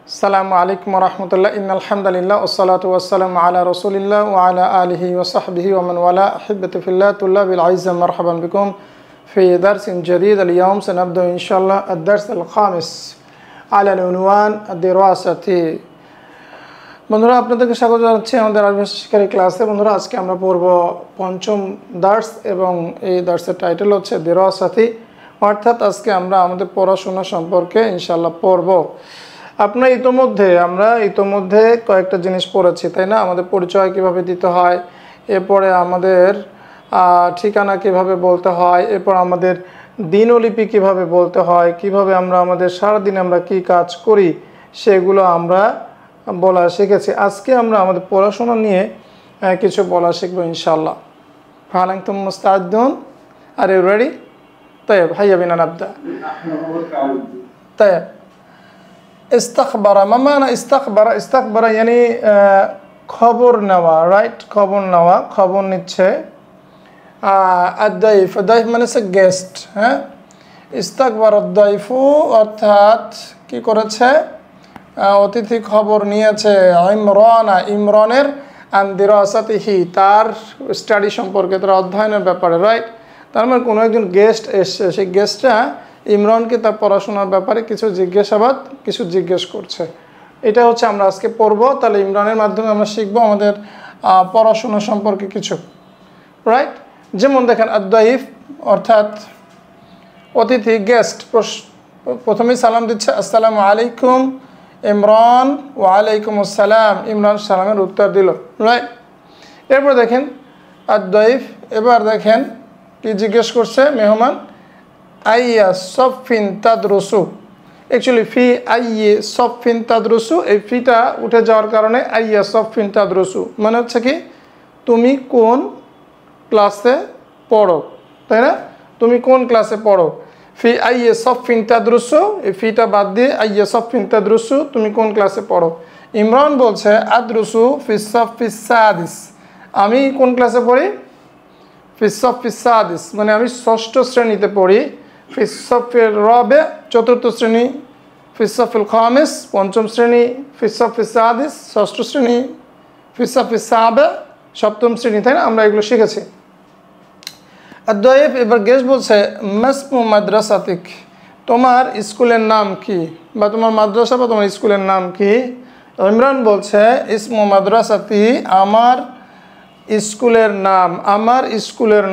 আসসালামু আলাইকুম ওয়া রাহমাতুল্লাহ ইন্নাল হামদুলিল্লাহ ওয়াসসালাতু ওয়াসসালামু আলা রাসূলিল্লাহ ওয়া আলা আলিহি ওয়া সাহবিহি ওয়া মান ওয়ালা আহিব্বাতু ফিল্লাহ তুল্লাবিল আইজ্জা মারহাবান বিকুম ফি দারসিন জাদীদ আল-ইয়াওম সানাবদা ইনশাআল্লাহ আদ-দারস আল-খামিস আলা আল-উনওয়ান আদ-দিরাসাতি। বন্ধুরা, আপনাদেরকে স্বাগত জানাচ্ছি আমাদের আরবি শিক্ষার ক্লাসে। বন্ধুরা, আজকে আমরা পড়ব পঞ্চম দার্স এবং এই দার্সের টাইটেল হচ্ছে দিরাসাতি, অর্থাৎ আজকে আমরা আমাদের পড়াশোনা সম্পর্কে ইনশাআল্লাহ পড়ব। আমরা ইতোমধ্যে কয়েকটা জিনিস পড়েছি, তাই না? আমাদের পরিচয় কিভাবে দিতে হয়, এরপরে আমাদের ঠিকানা কিভাবে বলতে হয়, এরপর আমাদের দিনলিপি কিভাবে বলতে হয়, কিভাবে আমরা আমাদের সারাদিন আমরা কি কাজ করি সেগুলো আমরা বলা শিখেছি। আজকে আমরা আমাদের পড়াশোনা নিয়ে কিছু বলা শিখবো ইনশাআল্লাহ। হাল আনতুম মুস্তাইদুন? Are you ready? তাইব, হাইয়া বিনা নাবদা। তাইব, ইস্তাখবারা, মা মানা ইস্তাখবারা? ইস্তাখবারা यानी খবর নেওয়া, রাইট? খবর নেওয়া, খবর নিচ্ছে। আদ-দাইফ, দাইফ মানে হচ্ছে গেস্ট। হ্যাঁ, ইস্তাখবার আদ-দাইফু অর্থাৎ কি করেছে? অতিথি খবর নিয়েছে। ইমরানা, ইমরানের আন দিরাসাতিহি, তার স্টাডি সম্পর্কে, তার অধ্যয়নের ব্যাপারে, রাইট? তার মানে কোনো একজন গেস্ট এসছে, সেই গেস্টটা ইমরানকে তার পড়াশোনার ব্যাপারে কিছু জিজ্ঞেস করছে। এটা হচ্ছে আমরা আজকে পড়ব। তাহলে ইমরানের মাধ্যমে আমরা শিখবো আমাদের পড়াশোনা সম্পর্কে কিছু, রাইট? যেমন দেখেন, আদ-দাইফ অর্থাৎ অতিথি, গেস্ট প্রথমেই সালাম দিচ্ছে, আসসালামু আলাইকুম ইমরান। ওয়ালাইকুম আসসালাম, ইমরান সালামের উত্তর দিল, রাইট? এরপর দেখেন আদ-দাইফ, এবার দেখেন কি জিজ্ঞেস করছে মেহমান, আইয়া সফিন তাদরুসু। অ্যাকচুয়ালি ফি আইয়ে সফিন তাদরুসু, এই ফিটা উঠে যাওয়ার কারণে আইয়া সফিন তাদরুসু মানে হচ্ছে কি তুমি কোন ক্লাসে পড়ো, তাই না? তুমি কোন ক্লাসে পড়ো। ফি আইয়ে সফিন তাদরুসু, এই ফিটা বাদ দিয়ে আইয়া সফিন তাদরুসু, তুমি কোন ক্লাসে পড়ো। ইমরান বলছে আদরুসু ফি সফিস সাদিস, আমি কোন ক্লাসে পড়ি? ফি সফিস সাদিস মানে আমি ষষ্ঠ শ্রেণীতে পড়ি। ফি সফির রাবে, চতুর্থ শ্রেণী। ফি সফিল খামিস, পঞ্চম শ্রেণী। ফি সফিস সাদিস, ষষ্ঠ শ্রেণী। ফি সফিস সাবে, সপ্তম শ্রেণী, তাই না? আমরা এগুলো শিখেছি। আদ-দাইফ এবার গেস্ট বলছে মাসমু মাদ্রাসাতিক, তোমার স্কুলের নাম কি, বা তোমার মাদ্রাসা বা তোমার স্কুলের নাম কি? ইমরান বলছে ইসমু মাদ্রাসাতি, আমার স্কুলের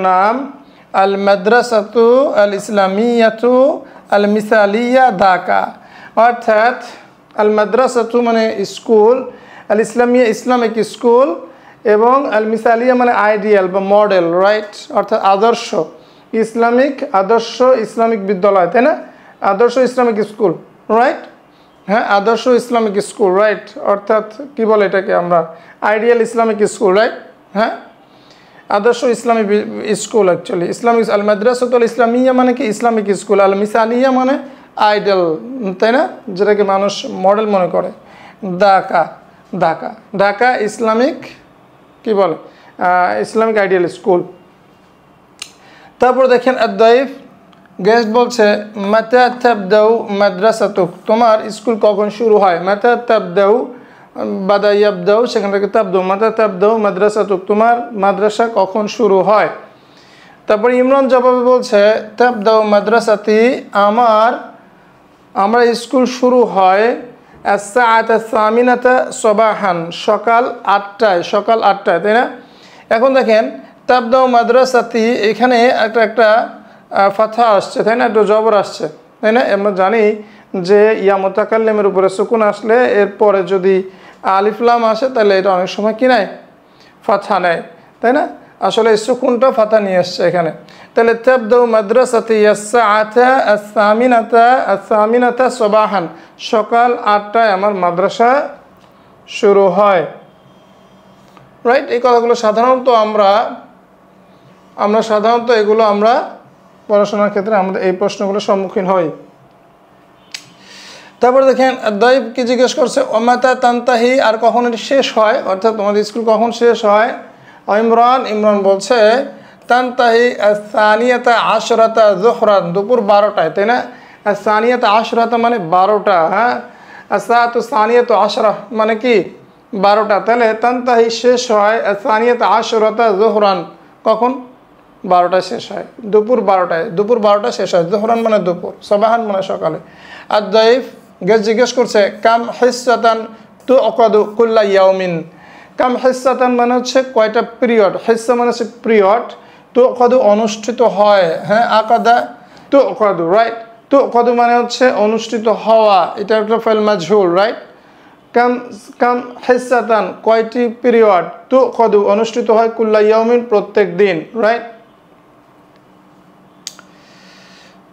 নাম আল মাদ্রাসাতু আল ইসলামিয়াতু আল মিসালিয়া ঢাকা। অর্থাৎ আল মাদ্রাসাতু মানে স্কুল, আল ইসলামিয়া ইসলামিক স্কুল, এবং আল মিসালিয়া মানে আইডিয়াল বা মডেল, রাইট? অর্থাৎ আদর্শ ইসলামিক বিদ্যালয়, তাই না? আদর্শ ইসলামিক স্কুল, রাইট? হ্যাঁ, আদর্শ ইসলামিক স্কুল, রাইট? অর্থাৎ কি বলে এটাকে আমরা? Ideal Islamic school, right? হ্যাঁ, আদর্শ ইসলামিক স্কুল। অ্যাকচুয়ালি ইসলামিক আল মাদ্রাসাতুল ইসলামিয়া মানে কি ইসলামিক স্কুল, আল মিসালিয়া মানে আইডল, তাই না? যেটাকে মানুষ মডেল মনে করে। ঢাকা ইসলামিক কি বলে? Islamic ideal school. তারপর দেখেন আদ-দাইফ গেস্ট বলছে মাতা তাবদাউ মাদ্রাসাতুক, তোমার স্কুল কখন শুরু হয়? মাতা তাবদাউ, বাদা ইয়াবদাউ, সেখান থেকে তাবদাউ, মাতা তাবদাউ মাদ্রাসাতুক, তোমার মাদ্রাসা কখন শুরু হয়? তারপর ইমরান জবাবে বলছে তাবদাউ মাদ্রাসাতি, আমরা স্কুল শুরু হয় আস-সাআতা আস-সামিনাতা সাবাহান, সকাল 8টায়, তাই না? এখন দেখেন তাবদাউ মাদ্রাসাতি, এখানে একটা ফাথা আসছে, তাই না? একটা জবর আসছে, তাই না? আমরা জানি যে ইয়া মুতাকাল্লিমের উপরে সুকুন আসলে এরপরে যদি আলিফ লাম আসে তাহলে এটা অনেক সময় কি নেয়? ফাথা নেয়, তাই না? আসলে এই সুকুনটা ফাথা নিয়ে আসছে এখানে। তাহলে তাবদাউ মাদ্রাসাতি আস-সাআতা আস-সামিনাতা সাবাহান, সকাল 8টায় আমার মাদ্রাসা শুরু হয়, রাইট? এই কথাগুলো সাধারণত এগুলো আমরা পড়াশোনার ক্ষেত্রে আমাদের এই প্রশ্নগুলোর সম্মুখীন হই। তারপর দেখেন আদ-দাইফ কি জিজ্ঞেস করছে, ওমাতা তান্তাহি, আর কখন এটি শেষ হয়, অর্থাৎ তোমাদের স্কুল কখন শেষ হয়? ইমরান বলছে তান্তাহি আস-সানিয়াতা আশরাতা যুহরান, দুপুর 12টায়, তাই না? আস-সানিয়াতা আশরাতা মানে 12টা। হ্যাঁ, আসাতু সানিয়াতু আশরা মানে কি 12টা, তাহলে তানতাহি শেষ হয় সানিয়াতু আশরাতা যুহরান, কখন 12টায় শেষ হয়, দুপুর 12টায়, দুপুর 12টায় শেষ হয়। যুহরান মানে দুপুর, সাবাহান মানে সকালে। আর দাইফ গেস জিজ্ঞেস করছে কাম হিসাতান তুআকাদু কুল্লা ইয়াউমিন, কাম হিসাতান মানে হচ্ছে কয়টা পিরিয়ড, হিসা মানে হচ্ছে পিরিয়ড, তুআকাদু অনুষ্ঠিত হয়, হ্যাঁ আকাদা তুআকাদু, রাইট, তুআকাদু মানে হচ্ছে অনুষ্ঠিত হওয়া, এটা একটা ফাইল মাজহুল, রাইট। কাম কাম হিসাতান কয়টি পিরিয়ড, তুআকাদু অনুষ্ঠিত হয়, কুল্লা ইয়াউমিন প্রত্যেক দিন, রাইট।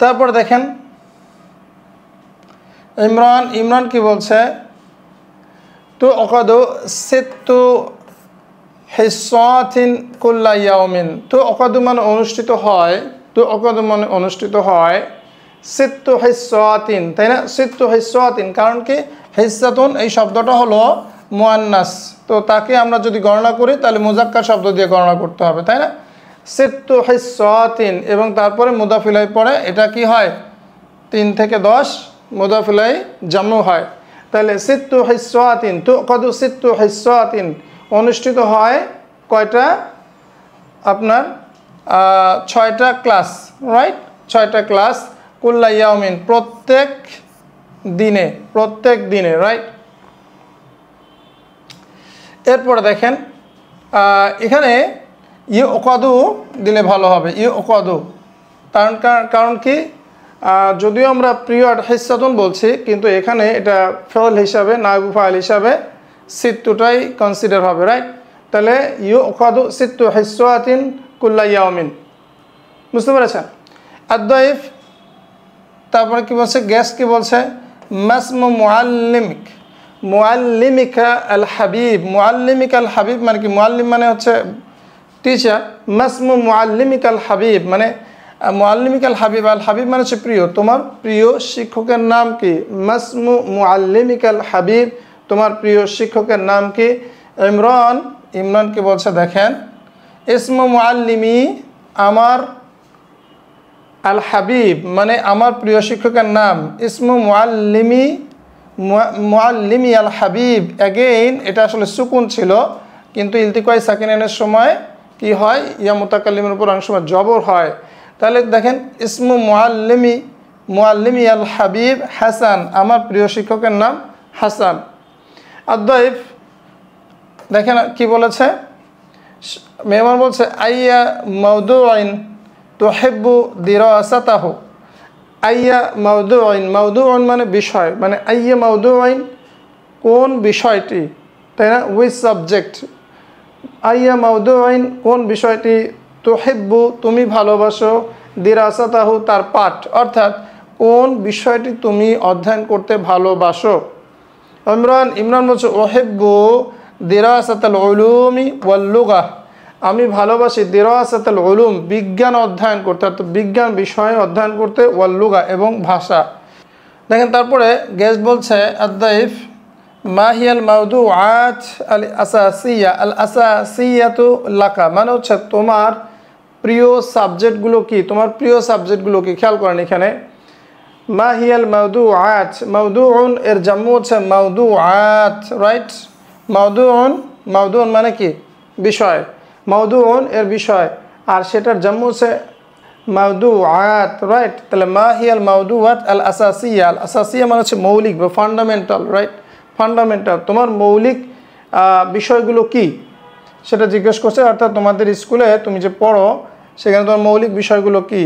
তারপর দেখেন ইমরান কি বলছে, তুআকাদু সিত্তু হিসাতিন কুল্লা ইয়াউমিন, তুআকাদু মানে অনুষ্ঠিত হয়, তুআকাদু মানে অনুষ্ঠিত হয় সিত্তু হিসাতিন, তাই না, সিত্তু হিসাতিন, কারণ কি হিসাতুন এই শব্দটা হলো মুয়ান্নাস, তো তাকে আমরা যদি গণনা করি তাহলে মুজাক্কার শব্দ দিয়ে গণনা করতে হবে, তাই না। সিত্তু হিসাতিন এবং তারপরে মুদাফ ইলাইহি পড়ে, এটা কি হয় 3 থেকে 10 মুদাফ ইলাইহি জামু হয়, তাহলে সিত্তু হিসাতিন তুআকাদু সিত্তু হিসাতিন অনুষ্ঠিত হয় কয়টা, আপনার 6টা ক্লাস, রাইট, 6টা ক্লাস, কুল্লা ইয়াউমিন প্রত্যেক দিনে, রাইট। এরপরে দেখেন এখানে ইউকাদু দিলে ভালো হবে, ইউকাদু, কারণ কি যদিও আমরা পিরিয়ড হিসাতুন বলছি কিন্তু এখানে এটা ফেল হিসাবে নায়েব ফাইল হিসাবে সিত্তুটাই কনসিডার হবে, রাইট। তাহলে ইউকাদু সিত্তু হিসাতিন কুল্লা ইয়াউমিন, বুঝতে পেরেছেন। আদ-দাইফ তারপরে কি বলছে, গ্যাস কি বলছে, মাসমু মুআল্লিমিকা আল হাবিব, মুআল্লিমিকা আল হাবিব মানে কি, মুআল্লিম মানে হচ্ছে টিচার, মাসমু মুআল্লিমিকা আল হাবিব মানে মুআল্লিমিকা আল হাবিব, আল হাবিব মানে হচ্ছে প্রিয়, তোমার প্রিয় শিক্ষকের নাম কি, মাসমু মুআল্লিমিকা আল হাবিব, তোমার প্রিয় শিক্ষকের নাম কি। ইমরান কি বলছে দেখেন, ইসমু মুআল্লিমি আমার আল হাবিব মানে আমার প্রিয় শিক্ষকের নাম, ইসমু মুআল্লিমি আল হাবিব, অ্যাগেইন এটা আসলে সুকুন ছিল কিন্তু ইলতিকাই সাকিনানের সময় কি হয়, ইয়া মুতাকাল্লিমের উপর অনেক সময় জবর হয়, তাহলে দেখেন ইসমু মুআল্লিমি আল হাবিব হাসান, আমার প্রিয় শিক্ষকের নাম হাসান। আদ-দাইফ দেখেন কি বলেছে, মেহমান বলছে আইয়া মাউদুইন তুহিব্বু দিরাসাতাহু, আইয়া মাউদুইন মানে বিষয়, মানে আইয়া মাউদুইন কোন বিষয়টি, তাই না, উইচ সাবজেক্ট, আইয়া মাউদুইন কোন বিষয়টি, তুহিব্বু তুমি ভালোবাসো, দিরাসাতাহু তার পাঠ, অর্থাৎ কোন বিষয়টি তুমি অধ্যয়ন করতে ভালোবাসো। ইমরান বলছে উহিব্বু দিরাসাতাল উলুমি ওয়াল লুগাহ, আমি ভালোবাসি দিরাসাতুল উলুম বিজ্ঞান অধ্যয়ন করতে, অর্থাৎ বিজ্ঞান বিষয় অধ্যয়ন করতে, ওয়াল লুগা এবং ভাষা। দেখেন তারপরে গেস্ট বলছে আদ-দাইফ মা হিয়াল মাউদুআত আল আসাসিয়া, আল আসাসিয়াতু লাকা মানে হচ্ছে তোমার প্রিয় সাবজেক্টগুলো কি, তোমার প্রিয় সাবজেক্টগুলো কি, খেয়াল করেন এখানে মা হিয়াল মাউদুআত, মাউদুউন এর জাম্মু হচ্ছে মাউদুআত, রাইট, মাউদুউন মানে কি বিষয়, মাউদুউন এর বিষয়, আর সেটার জাম্মু হচ্ছে মাউদুআত, রাইট। তাহলে মা হিয়াল মাউদুআত আল আসাসিয়া, আল আসাসিয়া মানে হচ্ছে মৌলিক বা ফান্ডামেন্টাল, রাইট, ফান্ডামেন্টাল, তোমার মৌলিক বিষয়গুলো কি সেটা জিজ্ঞেস করছে, অর্থাৎ তোমাদের স্কুলে তুমি যে পড়ো সেখানে তোমার মৌলিক বিষয়গুলো কি।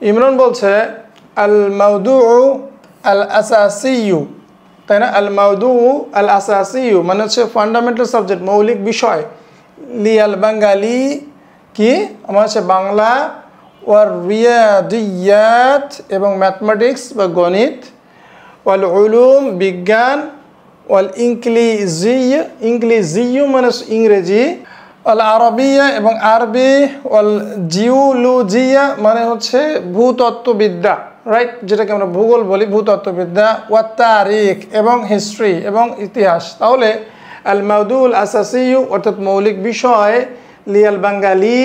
ইমরান বলছে আল মাউদুউ আল আসাসিয়ু, তাই না, আল মাউদুউ আল আসাসিয়ু মানে হচ্ছে ফান্ডামেন্টাল সাবজেক্ট, মৌলিক বিষয়, লিয়াল বাঙ্গালি কি আমার হচ্ছে বাংলা, ওয়ার রিয়াদিয়াত এবং ম্যাথমেটিক্স বা গণিত, ওয়াল উলুম বিজ্ঞান, ওয়াল ইংলিজিয়ু মানে ইংরেজি, ওয়াল আরবিয়া এবং আরবি, ওয়াল জিওলজিয়া মানে হচ্ছে ভূতত্ত্ববিদ্যা, রাইট, যেটাকে আমরা ভূগোল বলি, ভূতত্ত্ববিদ্যা, ওয়াত তারিখ এবং হিস্ট্রি এবং ইতিহাস। তাহলে আল মাউদুল আসাসিয়ু অর্থাৎ মৌলিক বিষয়, লিয়াল বাঙ্গালি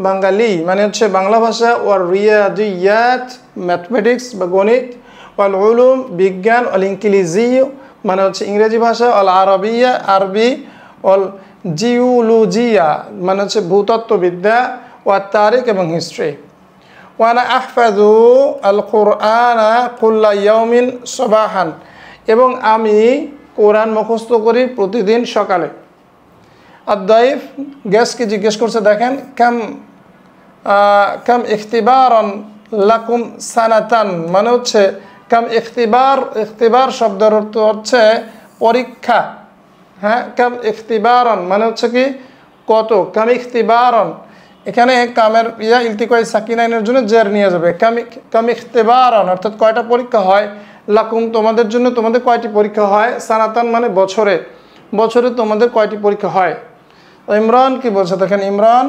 বাঙালি মানে হচ্ছে বাংলা ভাষা, ওয়াল রিয়াদিয়াত ম্যাথমেটিক্স বা গণিত, ওয়াল উলুম বিজ্ঞান, ওয়াল ইংলিজি মানে হচ্ছে ইংরেজি ভাষা, ওয়াল আরবিয়া আরবি, ওয়াল জিওলজিয়া মানে হচ্ছে ভূতত্ত্ববিদ্যা, ওয়াত তারিখ এবং হিস্ট্রি। ওয়ানা আহফাজু আল কুরআনা কুল্লা ইয়াউমিন সাবাহান, এবং আমি কোরআন মুখস্থ করি প্রতিদিন সকালে। আদ-দাইফ গেস্টকে জিজ্ঞেস করছে, দেখেন কাম ইখতিবারান লাকুম সানাতান মানে হচ্ছে কাম ইখতিবার শব্দের অর্থ হচ্ছে পরীক্ষা। হ্যাঁ, কাম ইখতিবারান মানে হচ্ছে কি কত, কাম ইখতিবারান এখানে কামের ইলতিকাই সাকিনাইনের জন্য জের নিয়ে যাবে। কাম ইখতিবারান অর্থাৎ কয়টা পরীক্ষা হয়, লাকুম তোমাদের জন্য, তোমাদের কয়টি পরীক্ষা হয়, সানাতান মানে বছরে, বছরে তোমাদের কয়টি পরীক্ষা হয়। ইমরান কি বলছে দেখেন, ইমরান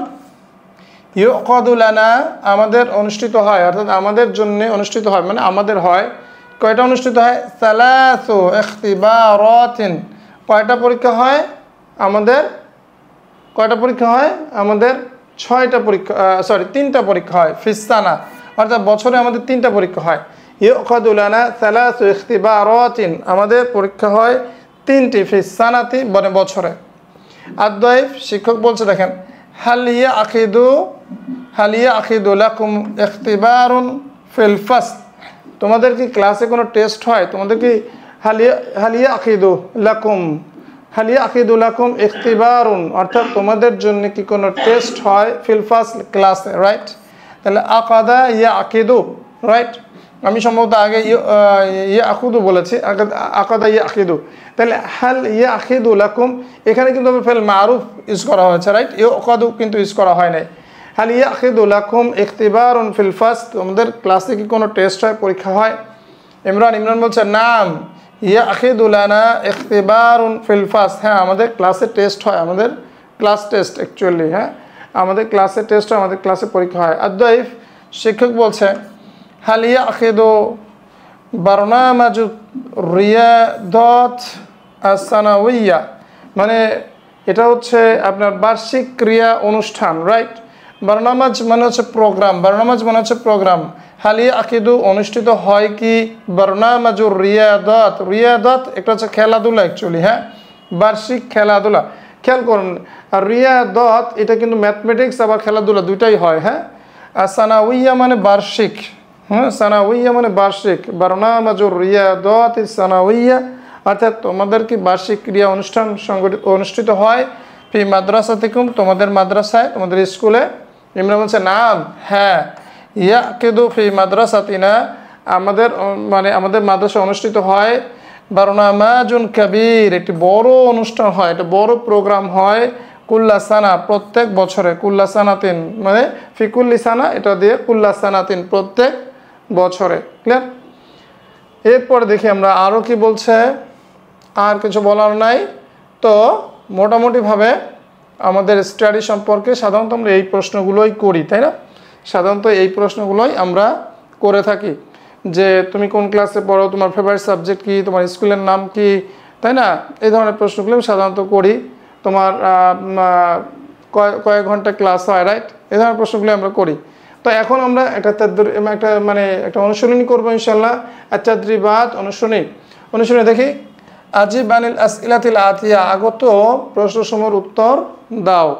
ইউকাদু লানা আমাদের অনুষ্ঠিত হয়, অর্থাৎ আমাদের জন্য অনুষ্ঠিত হয় মানে আমাদের হয়। কয়টা অনুষ্ঠিত হয়, সালাসু ইখতিবারাতিন কয়টা পরীক্ষা হয় আমাদের, কয়টা পরীক্ষা হয় আমাদের, 6টা পরীক্ষা, তিনটা পরীক্ষা হয় ফিসানা, অর্থাৎ বছরে আমাদের 3টা পরীক্ষা হয়। ইউকাদু লানা সালাসু ইখতিবারাতিন আমাদের পরীক্ষা হয় 3টি ফিসানাতি মানে বছরে। আদ-দাইফ শিক্ষক বলছে দেখেন, হালিয়া আখিদু লাকুম ইখতিবারুন ফিল ফাসল তোমাদের কি ক্লাসে কোনো টেস্ট হয়, তোমাদের কি হালিয়া আখিদু লাকুম ইখতিবারুন অর্থাৎ তোমাদের জন্য কি কোনো টেস্ট হয় ফিল ফাসল ক্লাসে, রাইট। তাহলে আকাদা ইয়া আকিদু, রাইট, আমি সম্ভবত আগে ইয়া আকুদু বলেছি, আকাদা ইয়া আকিদু। তাহলে হাল ইয়া আখিদু লাকুম এখানে কিন্তু ফেল মারুফ ইউজ করা হয়েছে, রাইট, ইয়া আকাদু কিন্তু ইউজ করা হয় নাই। হাল ইয়া আখিদু লাকুম ইখতিবারুন ফিল ফাসল তোমাদের ক্লাসে কি কোনো টেস্ট হয়, পরীক্ষা হয়। ইমরান বলছে নাম ইয়া আখিদু লানা ইখতিবারুন ফিল ফাসল হ্যাঁ আমাদের ক্লাসে টেস্ট হয়, আমাদের ক্লাস টেস্ট অ্যাকচুয়ালি, হ্যাঁ আমাদের ক্লাসে টেস্ট হয়, আমাদের ক্লাসে পরীক্ষা হয়। আদ-দাইফ শিক্ষক বলছে হালিয়া আখিদু বারনামাজু রিয়াদাত আস-সানাউইয়া মানে এটা হচ্ছে আপনার বার্ষিক ক্রিয়া অনুষ্ঠান, রাইট। বারনামাজ মানে হচ্ছে প্রোগ্রাম, বারনামাজ মানে হচ্ছে প্রোগ্রাম। হালিয়া আকিদু অনুষ্ঠিত হয় কি বারনামাজুর রিয়াদাত একটা হচ্ছে খেলাধুলা অ্যাকচুয়ালি, হ্যাঁ বার্ষিক খেলাধুলা। খেয়াল করুন রিয়াদাত এটা কিন্তু ম্যাথমেটিক্স আবার খেলাধুলা দুইটাই হয়, হ্যাঁ। আর সানাউইয়া মানে বার্ষিক, হ্যাঁ সানাউইয়া মানে বার্ষিক, বারনামাজুর রিয়াদাত সানাউইয়া অর্থাৎ তোমাদের কি বার্ষিক ক্রিয়া অনুষ্ঠান অনুষ্ঠিত হয় ফি মাদ্রাসাতিকুম তোমাদের মাদ্রাসায়, তোমাদের স্কুলে। ইমরান বলছে নাম হ্যাঁ ইয়াকিদু ফি মাদ্রাসাতিনা আমাদের মানে আমাদের মাদ্রাসা অনুষ্ঠিত হয় বারনামাজুন কাবীর একটি বড় অনুষ্ঠান হয়, একটা বড় প্রোগ্রাম হয় কুল্লা সানা প্রত্যেক বছরে, কুল্লা সানাতিন মানে ফি কুল্লি সানা এটা দিয়ে কুল্লা সানাতিন প্রত্যেক বছরে, ক্লিয়ার। এরপর দেখি আমরা আরও কি বলছে, আর কিছু বলার নাই। তো মোটামুটিভাবে আমাদের স্টাডি সম্পর্কে সাধারণত আমরা এই প্রশ্নগুলোই করি, তাই না, সাধারণত এই প্রশ্নগুলোই আমরা করে থাকি যে তুমি কোন ক্লাসে পড়ো, তোমার ফেভারিট সাবজেক্ট কি, তোমার স্কুলের নাম কি, তাই না, এই ধরনের প্রশ্নগুলো আমি সাধারণত করি। তোমার কয়েক ঘন্টা ক্লাস হয়, রাইট, এই ধরনের প্রশ্নগুলো আমরা করি। তো এখন আমরা একটা অনুশীলনী করবো ইনশাল্লাহ। আত-তাদরিবাত অনুশীলনী দেখি। আজিব আনিল আসইলাতিল আতিয়া আগত প্রশ্নসমূহের উত্তর দাও।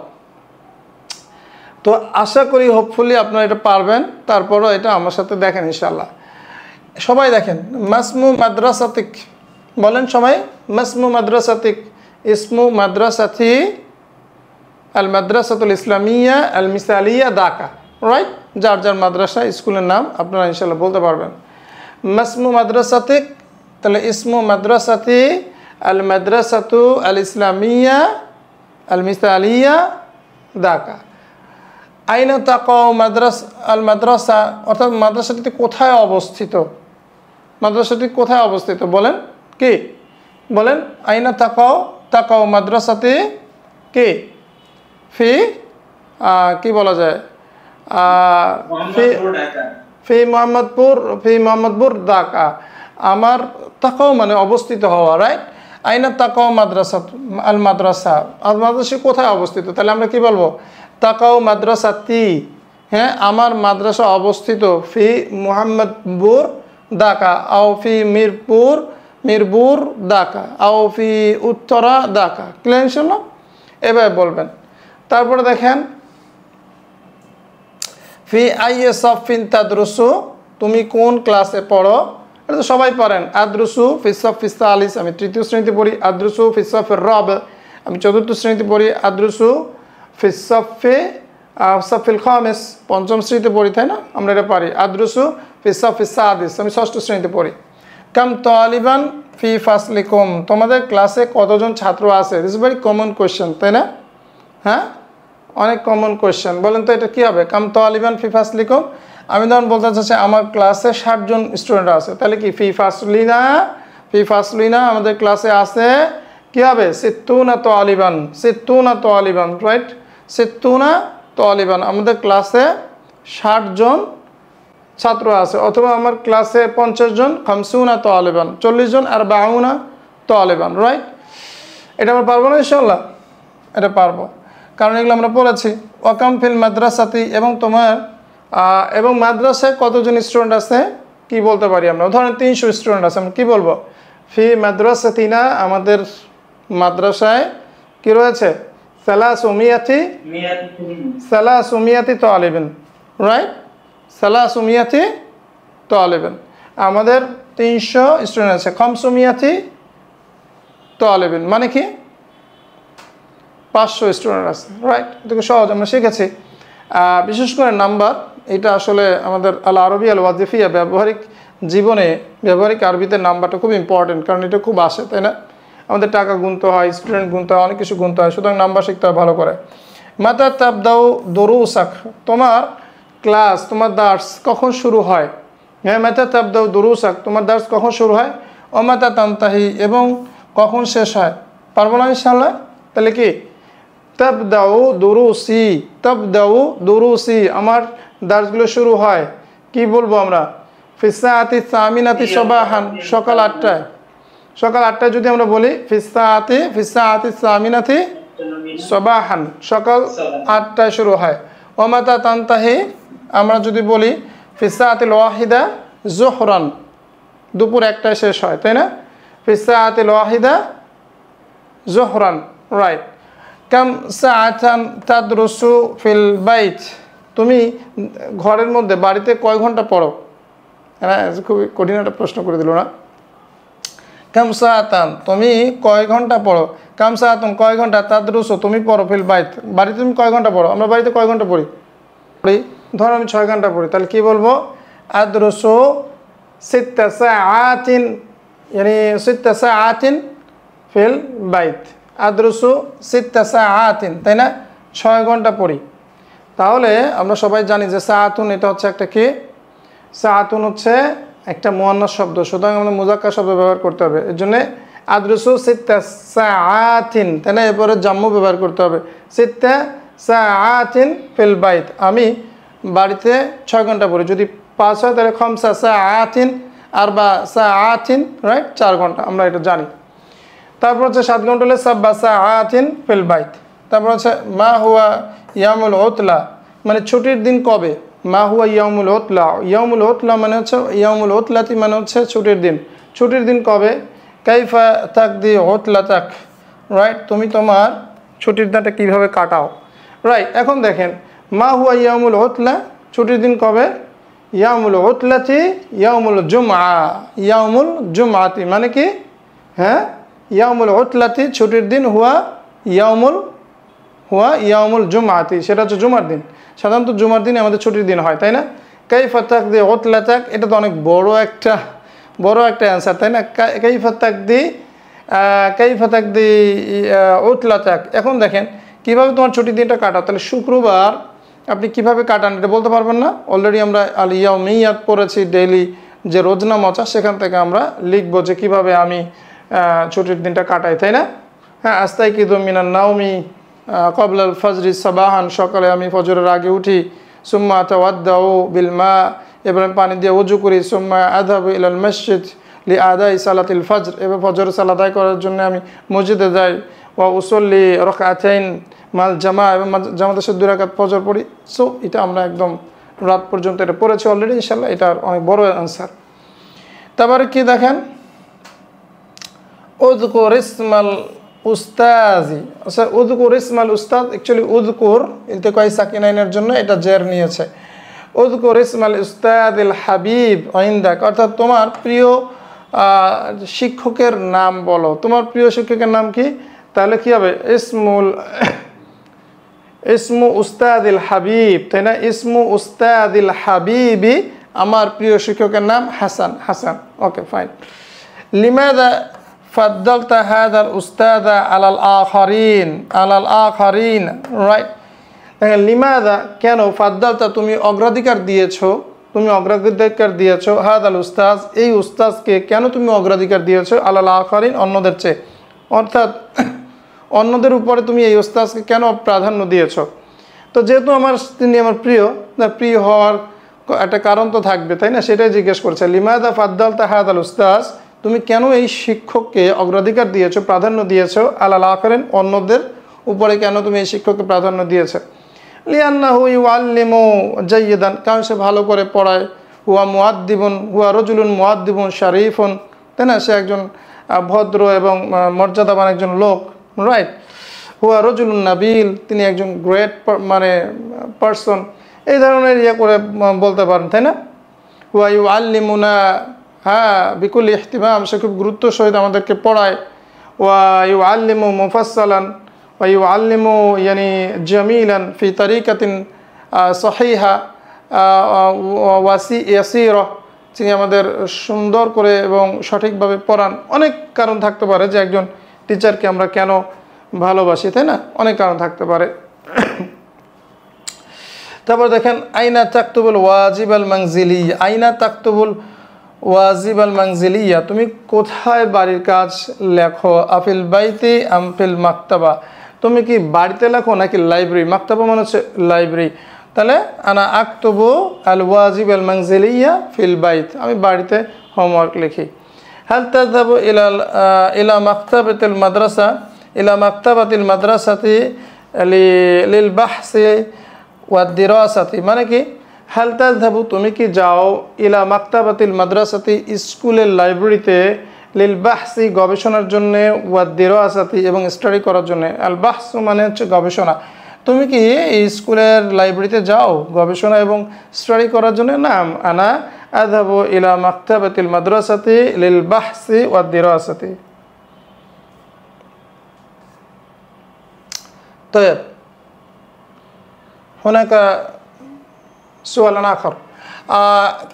তো আশা করি হোপফুলি আপনারা এটা পারবেন, তারপরও এটা আমার সাথে দেখেন ইনশাল্লাহ। সবাই দেখেন মাসমু মাদ্রাসাতিক বলেন সবাই, মাসমু মাদ্রাসাতিক ইসমু মাদ্রাসাতি আল মাদ্রাসাতুল ইসলামিয়া আল মিসালিয়া ঢাকা, রাইট, যার যার মাদ্রাসা স্কুলের নাম আপনারা ইনশাল্লাহ বলতে পারবেন। মাসমু মাদ্রাসাতিক তাহলে ইসমু মাদ্রাসাতি আল মাদ্রাসাতু আল ইসলামিয়া আল মিসালিয়া ঢাকা। আইনা তাকাও আল মাদ্রাসা অর্থাৎ মাদ্রাসাটি কোথায় অবস্থিত, মাদ্রাসাটি কোথায় অবস্থিত বলেন, কি বলেন, আইনা তাকাও মাদ্রাসাতে কে ফি কি বলা যায় ফি মোহাম্মদপুর ঢাকা। আমার তাকাও মানে অবস্থিত হওয়া, রাইট। আইনা তাকাও মাদ্রাসা আল মাদ্রাসা কোথায় অবস্থিত, তাহলে আমরা কি বলবো তাকাও মাদ্রাসাতি, হ্যাঁ আমার মাদ্রাসা অবস্থিত, ফি মুহাম্মদপুর ঢাকা, আও ফি মিরপুর ঢাকা, আও ফি উত্তরা ঢাকা। ক্লিয়ার ইনশাআল্লাহ? এভাবে বলবেন। তারপরে দেখেন ফি আইয়ে সাফিন তাদরুসু, তুমি কোন ক্লাসে পড়ো? এটা তো সবাই পারেন। আদরুসু ফিসাফিস আলিস, আমি তৃতীয় শ্রেণীতে পড়ি। আদরুসু ফিসাফির রব, আমি চতুর্থ শ্রেণীতে পড়ি। আদরুসু সাফিল খামেস, পঞ্চম শ্রেণীতে পড়ি, তাই না? আমরা এটা পারি। আদরুসু ফিসাফিস সাদিস, আমি ষষ্ঠ শ্রেণীতে পড়ি। কাম তালিবান ফি ফাসলিকুম, তোমাদের ক্লাসে কতজন ছাত্র আছে? This is very common question, তাই না? হ্যাঁ, অনেক কমন কোয়েশ্চেন। বলেন তো এটা কী হবে? কাম তালিবান ফি ফাসলিকুম, আমি ধরুন বলতে চাচ্ছি আমার ক্লাসে 60 জন স্টুডেন্ট আছে, তাহলে কি ফি ফাসলিনা আমাদের ক্লাসে আছে কী হবে? সিত্তুনা তালিবান, রাইট? সিত্তুনা তালিবান, আমাদের ক্লাসে 60 জন ছাত্র আছে। অথবা আমার ক্লাসে 50 জন, খামসুনা তালিবান, 40 জন, আর 52 তালিবান, রাইট? এটা আমরা পারবো না ইনশাআল্লাহ? এটা পারবো, কারণ এগুলো আমরা পড়েছি। ওয়াকাম ফিল মাদ্রাসাতি, এবং মাদ্রাসায় কতজন স্টুডেন্ট আছে কি বলতে পারি আমরা? ধরেন 300 স্টুডেন্ট আছে, আমরা কী বলবো? ফি মাদ্রাসাতিনা, আমাদের মাদ্রাসায় কি রয়েছে? সালাসুমিয়াতি তালিবিন, রাইট? সালাসুমিয়াতি তালিবিন, আমাদের 300 স্টুডেন্ট আছে। খামসুমিয়াতি তালিবিন মানে কি? 500 স্টুডেন্ট আছে, রাইট? এটুকু সহজ, আমরা শিখেছি। বিশেষ করে নাম্বার, এটা আসলে আমাদের আল আরবি আল ওয়াজিফিয়া ব্যবহারিক জীবনে, ব্যবহারিক আরবিতে নাম্বারটা খুব ইম্পর্টেন্ট, কারণ এটা খুব আসে, তাই না? আমাদের টাকা গুনতে হয়, স্টুডেন্ট গুনতে হয়, অনেক কিছু গুনতে হয়, সুতরাং নাম্বার শিখতে হয় ভালো করে। মাতা তাবদাউ দুরুসাক, তোমার ক্লাস, তোমার দার্স কখন শুরু হয়? হ্যাঁ, মাতা তাবদাউ দুরুসাক, তোমার দার্স কখন শুরু হয়? ও মাতা তানতাহি, এবং কখন শেষ হয়? পারবো না ইনশাআল্লাহ? তাহলে কি? তাবদাউ দুরুসি, আমার দার্সগুলো শুরু হয়, কি বলবো আমরা? ফিসাআতি সামিনাতি সবাহান, সকাল 8টায়। সকাল 8টায় যদি আমরা বলি ফিসাআতি সামিনাতি সবাহান, সকাল 8টায় শুরু হয়। ওমাতা তানতাহি, আমরা যদি বলি ফিসাআতিল ওয়াহিদা জোহরান, দুপুর 1টায় শেষ হয়, তাই না? ফিসাআতিল ওয়াহিদা জোহরান, রাইট? কাম সাআতান তাদরুসু ফিল বাইত, তুমি ঘরের মধ্যে, বাড়িতে কয় ঘন্টা পড়ো? হ্যাঁ, খুবই কঠিন একটা প্রশ্ন করে দিল না? কাম সাআতান, তুমি কয় ঘন্টা পড়ো? কাম সাআতুন, কয় ঘন্টা? তাদরুসু, তুমি পড়ো, ফিল বাইত, বাড়িতে তুমি কয় ঘন্টা পড়ো? আমরা বাড়িতে কয় ঘন্টা পড়ি? ধরো আমি 6 ঘন্টা পড়ি, তাহলে কি বলবো? আদরুসু সিত্তা সাআতিন, মানে সিত্তা সাআতিন ফিল বাইত, আদরুসু সিত্তা সাআতিন, তাই না? 6 ঘন্টা পড়ি। তাহলে আমরা সবাই জানি যে সাআতুন এটা হচ্ছে একটা কি? সাআতুন হচ্ছে একটা মুয়ান্নাস শব্দ, সুতরাং আমরা মুযাক্কার শব্দ ব্যবহার করতে হবে। এর জন্য আদরুসু সিত্তা সাআতিন, তাই না? এরপরে জাম্মু ব্যবহার করতে হবে, সিত্তা সাআতিন ফিল বাইত, আমি বাড়িতে 6 ঘন্টা পড়ি। যদি 5 হয় তাহলে খামসা সাআতিন, আর বা সাআতিন, রাইট? 4 ঘন্টা, আমরা এটা জানি। তারপর হচ্ছে 7 ঘন্টা হলে সাব্বা সাআতিন ফিল বাইত। তারপর হচ্ছে মা হুয়া ইয়ামুল উতলা, মানে ছুটির দিন কবে? মা হুয়া ইয়ামুল উতলা, ইয়ামুল উতলা মানে হচ্ছে, ইয়ামুল উতলাতি মানে হচ্ছে ছুটির দিন। ছুটির দিন কবে? কাইফা তাকদি উতলাতাক, রাইট? তুমি তোমার ছুটির দিনটা কীভাবে কাটাও, রাইট? এখন দেখেন মা হুয়া ইয়ামুল উতলা, ছুটির দিন কবে? ইয়ামুল উতলাতি ইয়ামুল জুমআতি, মানে কি? হ্যাঁ, ইয়ামুল উতলাতি ছুটির দিন, হুয়া ইয়ামুল জুমআতি, সেটা হচ্ছে জুমার দিন। সাধারণত জুমার দিনে আমাদের ছুটির দিন হয়, তাই না? কাইফা তাকদি উতলাতাক, এটা তো অনেক বড় একটা অ্যান্সার, তাই না? কাইফা তাকদি উতলাতাক। এখন দেখেন কীভাবে তোমার ছুটির দিনটা কাটাও। তাহলে শুক্রবার আপনি কিভাবে কাটান এটা বলতে পারবেন না? অলরেডি আমরা আল ইয়াউমিয়াত পড়েছি, ডেইলি যে রোজনামচা, সেখান থেকে আমরা লিখবো যে কীভাবে আমি ছুটির দিনটা কাটাই, তাই না? হ্যাঁ, আস্তাইকিযু মিনান নাওমি ক্বাবলাল ফজরি সাবাহান, সকালে আমি ফজরের আগে উঠি। সুম্মা আতাওয়াদ্দাউ বিল মা, এবার আমি পানি দিয়ে ওযু করি। সুম্মা আযহাবু ইলাল মসজিদ লিআদাই সালাতিল ফজর, এবার ফজরের সালাত আদায় করার জন্য আমি মসজিদে যাই। ওয়া উসাল্লি রাকাতাইন মাল জামা এবং জামাতের সাথে 2 রাকাত ফজর পড়ি। সো এটা আমরা একদম রাত পর্যন্ত এটা পড়েছি অলরেডি, ইনশাল্লাহ এটা অনেক বড় আনসার। তারপরে কি দেখেন, উযকুর ইসমাল উস্তাজি। আচ্ছা, উযকুর ইসমাল উস্তাদ, অ্যাকচুয়ালি উযকুর ইলতিকাই সাকিনাইনের জন্য এটা জের নিয়েছে। উযকুর ইসমাল উস্তাদিল হাবিব ইনদাক, অর্থাৎ তোমার প্রিয় শিক্ষকের নাম বলো। তোমার প্রিয় শিক্ষকের নাম কি? তাহলে কি হবে? ইসমু উস্তাদিল হাবিব, তাই না? ইসমু উস্তাদিল হাবিবি, আমার প্রিয় শিক্ষকের নাম হাসান। Hasan, okay fine. লিমাদা ফাদ্দালতা হাদাল উস্তাদা আলাল আখারিন, আলাল আখারিন, রাইট। দেখেন, লিমাদা কেন, ফাদ্দালতা তুমি অগ্রাধিকার দিয়েছো, তুমি অগ্রাধিকার দিয়েছো, হাদাল উস্তাজ এই উস্তাজকে কেন তুমি অগ্রাধিকার দিয়েছো, আলাল আখারিন অন্যদের চেয়ে, অর্থাৎ অন্যদের উপরে তুমি এই উস্তাজকে কেন প্রাধান্য দিয়েছো? তো যেহেতু তিনি আমার প্রিয় হওয়ার একটা কারণ তো থাকবে, তাই না? সেটাই জিজ্ঞেস করছে। লিমাদা ফাদ্দালতা হাদাল উস্তাজ, তুমি কেন এই শিক্ষককে অগ্রাধিকার দিয়েছো, প্রাধান্য দিয়েছো, আলাল আখারিন অন্যদের উপরে কেন তুমি এই শিক্ষককে প্রাধান্য দিয়েছো? লিআন্নাহু ইউআল্লিমু জাইয়্যিদান, কারণ সে ভালো করে পড়ায়। হুয়া মুআদ্দিবুন, হুয়া রাজুলুন মুআদ্দিবুন শারীফুন, তাই না? সে একজন ভদ্র এবং মর্যাদাবান একজন লোক, রাইট। হুয়া রাজুলুন নাবিল, তিনি একজন গ্রেট মানে পারসন, এই ধরনের করে বলতে পারেন, তাই না? হুয়া ইউআল্লিমুনা, হ্যাঁ, বিকুল ইহতিমাম, সে খুব গুরুত্ব সহিত আমাদেরকে পড়ায়। ওয়া ইউআল্লিমু মুফাসসালান ওয়া ইউআল্লিমু ইয়ানি জামিলান ফি তারিকাতিন সহিহা ইয়াসিরা, তিনি আমাদের সুন্দর করে এবং সঠিকভাবে পড়ান। অনেক কারণ থাকতে পারে যে একজন টিচারকে আমরা কেন ভালোবাসি, তাই না? অনেক কারণ থাকতে পারে। তারপর দেখেন, আইনা তাকতুবুল ওয়াজিব আল মানজিলি, আইনা তাকতুবুল ওয়াজিব আল মানজিলিয়া, তুমি কোথায় বাড়ির কাজ লেখো? আফিল বাইতি আম ফিল মাকতাবা, তুমি কি বাড়িতে লেখো নাকি লাইব্রেরি? মাকতাবা মানে হচ্ছে লাইব্রেরি। তাহলে আনা আক্তবু আল ওয়াজিব আল মানজিলিয়া ফিল বাইত, আমি বাড়িতে হোমওয়ার্ক লিখি। হাল তাযহাবু ইলা মাকতাবাতিল মাদ্রাসা, ইলা মাকতাবাতিল মাদ্রাসাতি লিল বাহসি ওয়াদ দিরাসাতি, মানে কি? হাল তাযহাবু, তুমি কি যাও, ইলা মাকতাবাতিল মাদ্রাসাতি, স্কুলের লাইব্রেরিতে, লিল বাহসি গবেষণার জন্য, ওয়াদ দিরাসাতি এবং স্টাডি করার জন্য। আল বাহস মানে হচ্ছে গবেষণা। তুমি কি স্কুলের লাইব্রেরিতে যাও গবেষণা এবং স্টাডি করার জন্য? নাম, আনা আযহাবু ইলা মাকতাবাতিল মাদ্রাসাতি লিল বাহসি ওয়াদ দিরাসাতি। طيب هناك سؤال آخر،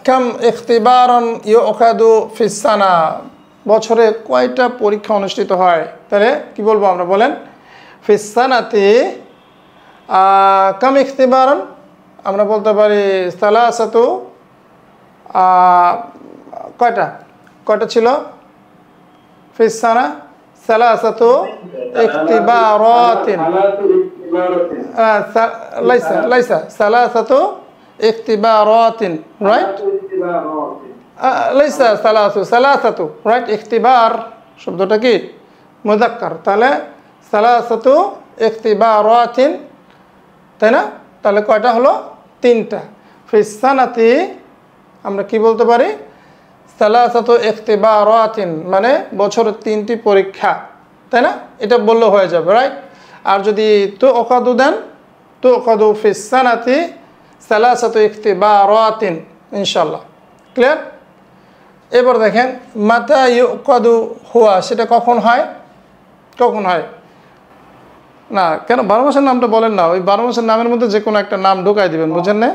كم اختبارا يؤخذ في السنة، বছরে কয়টা পরীক্ষা অনুষ্ঠিত হয়? তাহলে কি বলবো আমরা, বলেন। ফি সানাতি কাম ইখতিবারান, আমরা বলতে পারি সালাসাতু, কয়টা ছিল? ফি সানা সালাসাতু ইখতিবারাতিন, লাইসা সালাসাতু ইখতিবারাতিন, রাইট? লাইসা সালাসাতু, রাইট? ইখতিবার শব্দটা কি? মুযাক্কার, তাহলে সালাসাতু ইখতিবারাতিন, তাই না? তাহলে কয়টা হলো? 3টা। ফি সানাতি আমরা কি বলতে পারি? সালাসাতু ইখতিবারাতিন, মানে বছরে 3টি পরীক্ষা, তাই না? এটা বললে হয়ে যাবে, রাইট? আর যদি তুআখাযু দেন, তুআখাযু ফি সানাতি সালাসাতু ইখতিবারাতিন, ইনশাআল্লাহ। ক্লিয়ার? এবার দেখেন, মাতা ইউকাদু হুয়া, সেটা কখন হয়? কখন হয় না? কেন 12 মাসের নামটা বলেন না? ওই 12 মাসের নামের মধ্যে যে কোনো একটা নাম ঢুকাই দিবেন, বুঝেন না?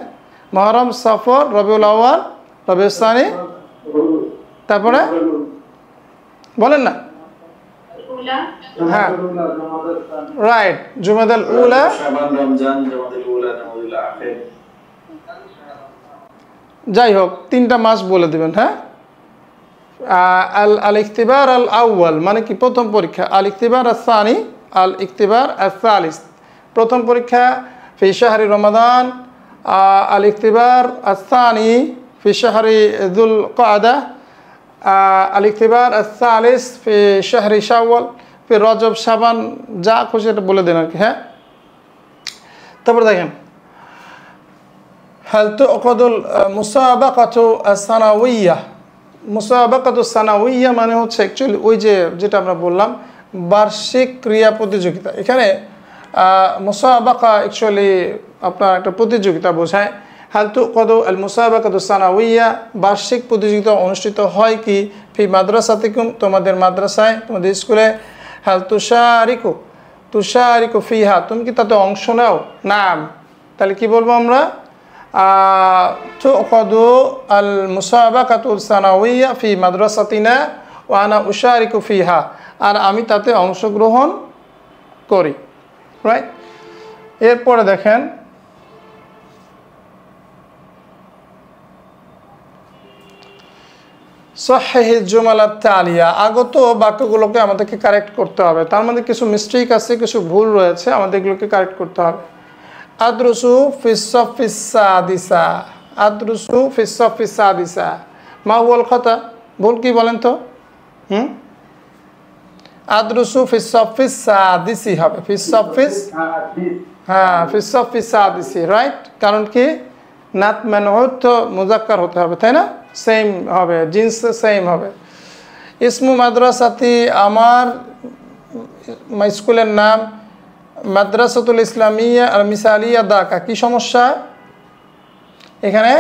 মুহররম, সফর, রবিউল আউয়াল, রবিউল সানি, তারপরে বলেন না? হ্যাঁ, রাইট, জুমাদাল উলা, যাই হোক 3টা মাস বলে দিবেন। হ্যাঁ, আল ইখতিবার আল আউয়াল মানে কি? প্রথম পরীক্ষা। আল ইখতিবার আস সানি, আল ইখতিবার আস সালিস, প্রথম পরীক্ষা ফি শাহরি রমাদান। আল ইখতিবার আস সানি ফি শাহরি যুল কাদা। আল ইখতিবার আস সালিস ফি শাহরি শাওয়াল, ফি রজব, শাবান, যা খুশি এটা বলে দেন আর কি। হ্যাঁ, তারপর দেখেন হাল তুআকাদুল মুসাবাকাতু আস-সানাউইয়্যা। মুসাবাকাতু সানাউইয়্যা মানে হচ্ছে অ্যাকচুয়ালি ওই যেটা আমরা বললাম বার্ষিক ক্রীড়া প্রতিযোগিতা। এখানে মুসাবাকা অ্যাকচুয়ালি আপনার একটা প্রতিযোগিতা বোঝায়। হাল তুআকাদু আল মুসাবাকাতু সানাউইয়্যা, বার্ষিক প্রতিযোগিতা অনুষ্ঠিত হয় কি ফি মাদ্রাসাতিকুম, তোমাদের মাদ্রাসায়, তোমাদের স্কুলে। হাল তুশারিকু ফিহা, তুমি কি তাতে অংশ নাও? নাম। তাহলে কি বলবো আমরা? তুআকাদু আল মুসাবাকাতু সানাউইয়্যা ফি মাদ্রাসাতিনা ওয়া আনা উশারিকু ফিহা, আর আমি তাতে অংশগ্রহণ করি। রাইট। এরপরে দেখেন সহিহ জুমালাত তালিয়া, আগত বাক্যগুলোকে আমাদেরকে কারেক্ট করতে হবে। তার মধ্যে কিছু মিস্টেক আছে, কিছু ভুল রয়েছে, আমাদের এগুলোকে কারেক্ট করতে হবে। আদরুসু ফিস সাফিস সাদিসা, আদরুসু ফিস সাফিস সাদিসা, মা হুয়াল খাতা, ভুল কি বলেন তো? আদরুসু ফিস সাফিস সাদিসি হবে, ফিস সাফিস, হ্যাঁ ফিস সাফিস সাদিসি, রাইট। কারণ কি নাত মানউত তো মুজাক্কার হতে হবে, তাই না? সেম হবে, জিন্স সেম হবে। ইসমু মাদ্রাসাতি, আমার স্কুলের নাম মাদ্রাসাতুল ইসলামিয়া আল মিসালিয়া ঢাকা। কি সমস্যা এখানে?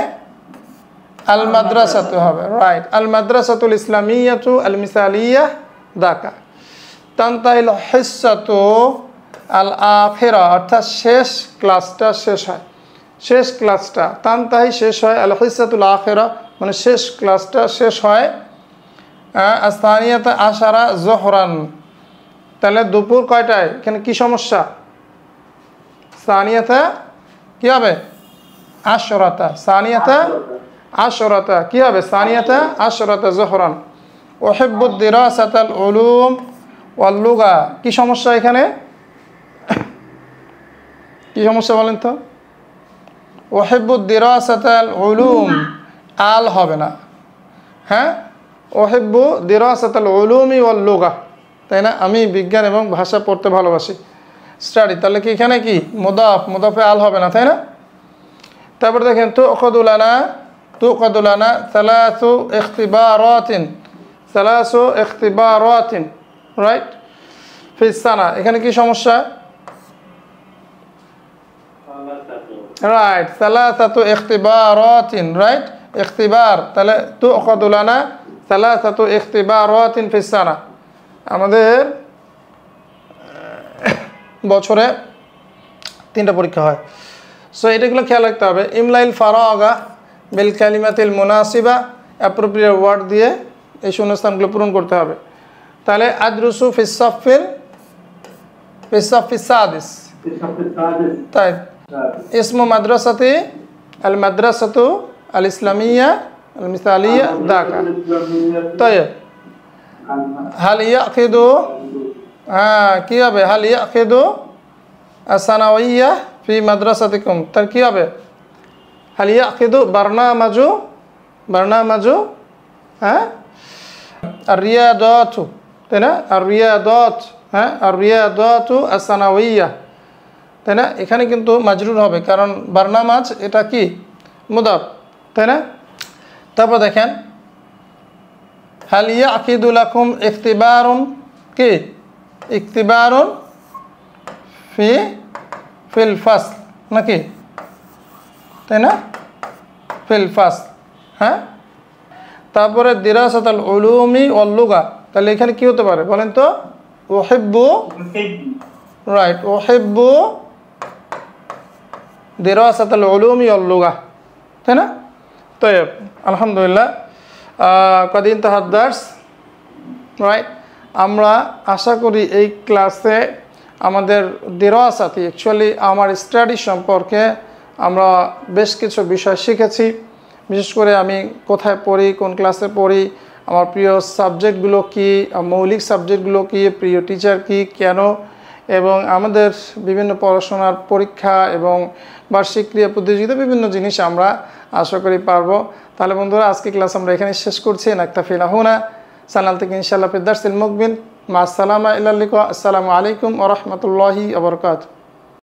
আল মাদ্রাসাতু হবে, রাইট। আল মাদ্রাসাতুল ইসলামিয়াতু আল মিসালিয়া ঢাকা। তানতাহিল হিসসাতু আল আখিরা, অর্থাৎ শেষ ক্লাসটা শেষ হয়, শেষ ক্লাসটা, তানতাহি শেষ হয়, আল হিসসাতুল আখিরা মানে শেষ ক্লাসটা শেষ হয়। আস্তানিয়াতা আশারা জোহরান, তাহলে দুপুর কয়টায়? এখানে কি সমস্যা? সানিয়াতা কি হবে? আশরাতা, সানিয়াতা আশরাতা কি হবে? সানিয়াতা আশরাতা জোহরান। উহিব্বুদ দিরাসাতাল উলুম ওয়াল লুগা, কি সমস্যা এখানে? কি সমস্যা বলেন তো? উহিব্বুদ দিরাসাতাল উলুম, আল হবে না, হ্যাঁ? উহিব্বু দিরাসাতাল উলুমি ওয়াল লুগা, তাই না? আমি বিজ্ঞান এবং ভাষা পড়তে ভালোবাসি, স্টাডি। তাহলে কি এখানে কি মুদাফে আল হবে না, তাই না? তারপর দেখেন তুআকাদু লানা সালাসু ইখতিবারাতিন, রাইট, ফিস সানা। এখানে কি সমস্যা? রাইট, সালাসাতু ইখতিবারাতিন, রাইট, ইখতিবার। তাহলে তুআকাদু লানা সালাসাতু ইখতিবারাতিন ফিস সানা, আমাদের বছরে 3টা পরীক্ষা হয়। সো এটাগুলো খেয়াল রাখতে হবে। ইমলাইল ফারাগা বিল কালিমাতিল মুনাসিবা, অ্যাপ্রোপ্রিয়েট ওয়ার্ড দিয়ে এই শূন্যস্থানগুলো পূরণ করতে হবে। তাহলে আদরুসু ফিস সাফিস সাদিস, তাই ইসমু মাদ্রাসাতি আল মাদ্রাসাতু আল ইসলামিয়া আল মিসালিয়া ঢাকা। তাই হাল ইয়াকিদু, হ্যাঁ কি হবে? হাল ইয়াকিদু আস-সানাউইয়্যা ফি মাদ্রাসাতিকুম, তার কি হবে? হাল ইয়াকিদু বারনামাজু, হ্যাঁ, আর রিয়াদাতু, তাই না? আর রিয়াদাত, হ্যাঁ, আর রিয়াদাতু আস-সানাউইয়্যা, তাই না? এখানে কিন্তু মাজরুর হবে, কারণ বারনামাজ এটা কি মুদাফ, তাই না? তারপর দেখেন হাল ইয়াকিদু লাকুম ইখতিবারুন, কি ইখতিবারুন ফিল ফাসল নাকি, তাই না? ফিল ফাসল, হ্যাঁ। তারপরে দিরাসাতুল উলুমি ওয়াল লুগা, তাহলে এখানে কি হতে পারে বলেন তো? উহিব্বু, রাইট, উহিব্বু দিরাসাতুল উলুমি ওয়াল লুগা, তাই না? তাইব, আলহামদুলিল্লাহ, কদ ইনতাহা দার্স, রাইট। আমরা আশা করি এই ক্লাসে আমাদের দিরাসাতি, অ্যাকচুয়ালি আমার স্টাডি সম্পর্কে আমরা বেশ কিছু বিষয় শিখেছি। বিশেষ করে আমি কোথায় পড়ি, কোন ক্লাসে পড়ি, আমার প্রিয় সাবজেক্টগুলো কী, মৌলিক সাবজেক্টগুলো কী, প্রিয় টিচার কী, কেন, এবং আমাদের বিভিন্ন পড়াশোনার পরীক্ষা এবং বার্ষিক ক্রিয়া প্রতিযোগিতা, বিভিন্ন জিনিস আমরা আশা করি পারবো। তাহলে বন্ধুরা, আজকে ক্লাস আমরা এখানে শেষ করছি। নাকতাফি হুনা, চ্যানেল থেকে ইনশাআল্লাহ ফিদ দারসিল মুকবিল, মা আসসালামা ইলা লিকা, আসসালামু আলাইকুম ওয়া রাহমাতুল্লাহি ওয়া বারাকাতুহু।